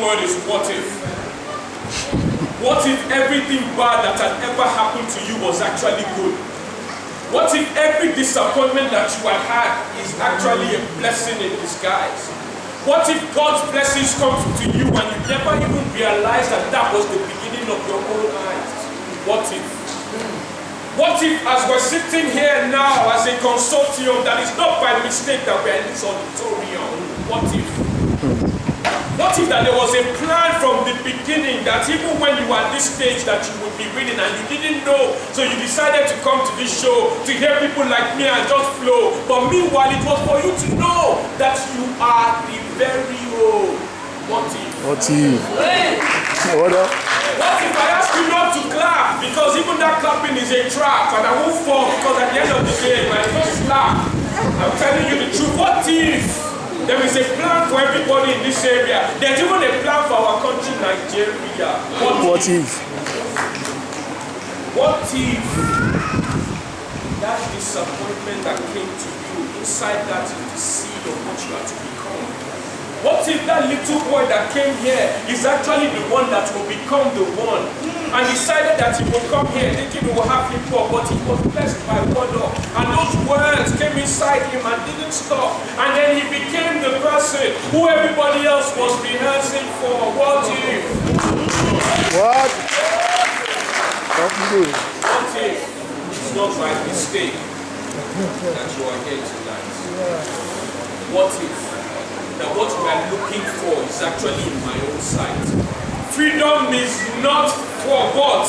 word is what if. What if everything bad that had ever happened to you was actually good? What if every disappointment that you have had is actually a blessing in disguise? What if God's blessings come to you and you never even realize that that was the beginning of your own eyes? What if? What if, as we're sitting here now as a consortium, that is not by mistake that we're in this auditorium? What if? What if that there was a plan from the beginning that even when you were at this stage that you would be reading and you didn't know, so you decided to come to this show to hear people like me and just flow. But meanwhile, it was for you to know that you are the very old. What if? What if? What up? What if I ask you not to clap? Because even that clapping is a trap and I won't fall because at the end of the day, when I just clap, I'm telling you the truth. What if there is a plan for everybody in this area? There's even a plan for our country, Nigeria. What if? What if that disappointment that came to you, inside that is the seed of what you are to become? What if that little boy that came here is actually the one that will become the one? And decided that he will come here thinking he will have hip hop, but he was blessed by word up. And those words came inside him and didn't stop. And then he became the person who everybody else was rehearsing for. What if? What? What if it's not by mistake that you are here tonight? What if that what we are looking for is actually in my own sight? Freedom is not for what?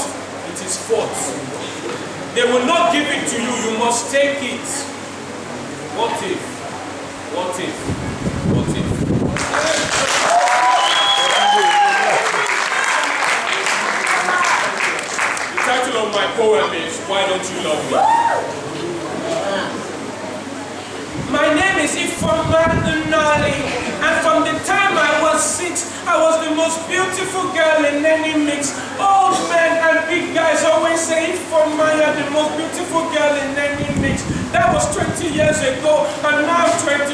It is fought. They will not give it to you, you must take it. What if? What if? What if? The title of my poem is Why Don't You Love Me? My name is Ifeanyi, and from the time I was 6, I was the most beautiful girl in any mix. Old men and big guys always say Ifeanyi, the most beautiful girl in any mix. That was 20 years ago, and now I'm 26,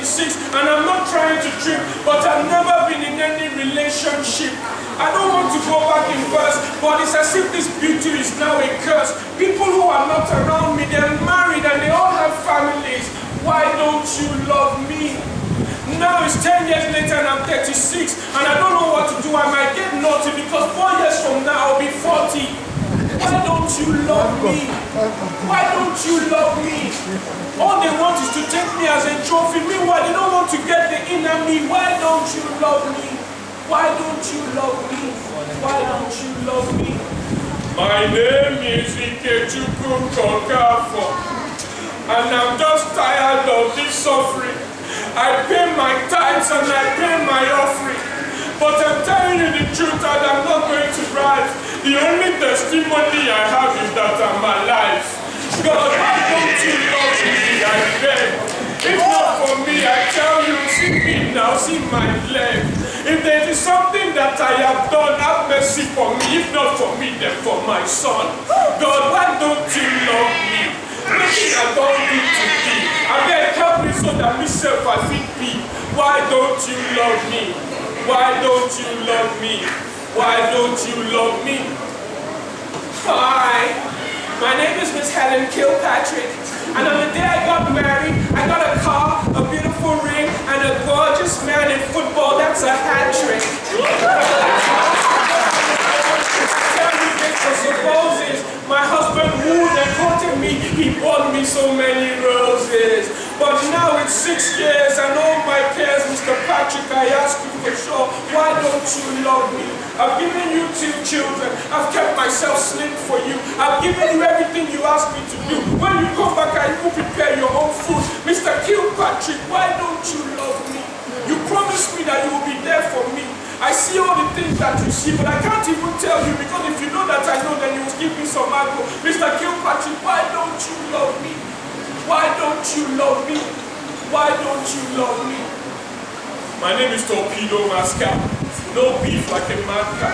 and I'm not trying to trip, but I've never been in any relationship. I don't want to go back in verse, but it's as if this beauty is now a curse. People who are not around me, they're married and they all have families. Why don't you love me? Now it's 10 years later and I'm 36 and I don't know what to do. I might get naughty because 4 years from now I'll be 40. Why don't you love me? Why don't you love me? All they want is to take me as a trophy. Meanwhile, they don't want to get the inner me. Why don't you love me? Why don't you love me? Why don't you love me? My name is Ikechukwu Kokafo. And I'm just tired of this suffering. I pay my tithes and I pay my offering. But I'm telling you the truth and I'm not going to brag. The only testimony I have is that I'm alive. God, why don't you love me? I beg. If not for me, I tell you, see me now, see my leg. If there is something that I have done, have mercy for me. If not for me, then for my son. God, why don't you love me? Nothing I don't do to thee. I beg, help me so that myself I fit be. Why don't you love me? Why don't you love me? Why don't you love me? Hi, my name is Miss Helen Kilpatrick, and on the day I got married, I got a car, a beautiful ring, and a gorgeous man in football. That's a hat trick. Supposes my husband wooed and courted me, he bought me so many roses. But now it's 6 years and all my cares, Mr. Patrick, I ask you for sure, why don't you love me? I've given you 2 children, I've kept myself slim for you, I've given you everything you asked me to do. When you come back, I will prepare your own food. Mr. Kilpatrick, why don't you love me? You promised me that you will be there for me. I see all the things that you see, but I can't even tell you because if you know that I know, then you will give me some arrow. Mr. Kilpatrick, why don't you love me? Why don't you love me? Why don't you love me? My name is Torpedo Mascaw. No beef like a mad cat.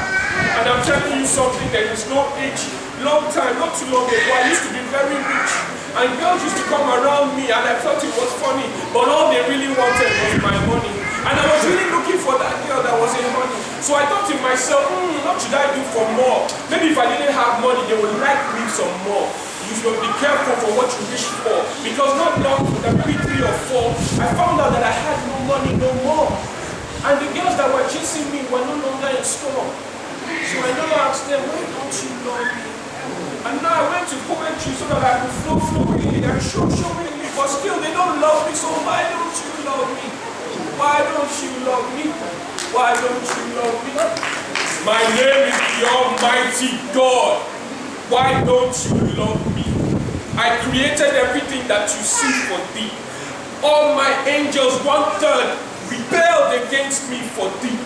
And I'm telling you something, there is no age. Long time, not too long ago, I used to be very rich. And girls used to come around me and I thought it was funny, but all they really wanted was my money. And I was really looking for that girl that was in money. So I thought to myself, what should I do for more? Maybe if I didn't have money, they would like me some more. You should be careful for what you wish for. Because not long, maybe 3 or 4, I found out that I had no money no more. And the girls that were chasing me were no longer in store. So I now asked them, why don't you love me? And now I went to poetry so that I could flow really and show really. But still, they don't love me, so why don't you love me? Why don't you love me? Why don't you love me? My name is the Almighty God. Why don't you love me? I created everything that you see for thee. All my angels, 1/3, rebelled against me for thee.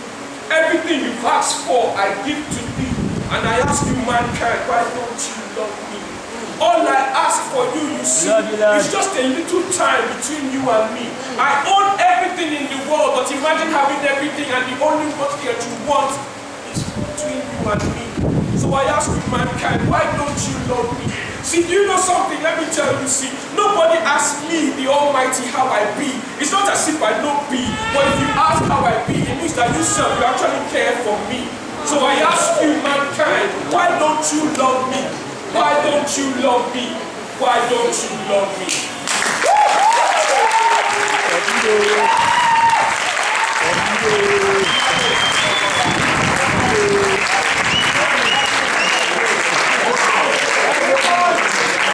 Everything you've asked for, I give to thee. And I ask you, mankind, why don't you love me? All I ask for you, you see, is just a little time between you and me. I own everything in the world, but imagine having everything and the only one that you want is between you and me. So I ask you, mankind, why don't you love me? See, do you know something? Let me tell you, see, nobody asks me, the Almighty, how I be. It's not as if I don't be, but if you ask how I be, it means that you actually care for me. So I ask you, mankind, why don't you love me? Why don't you love me? Why don't you love me?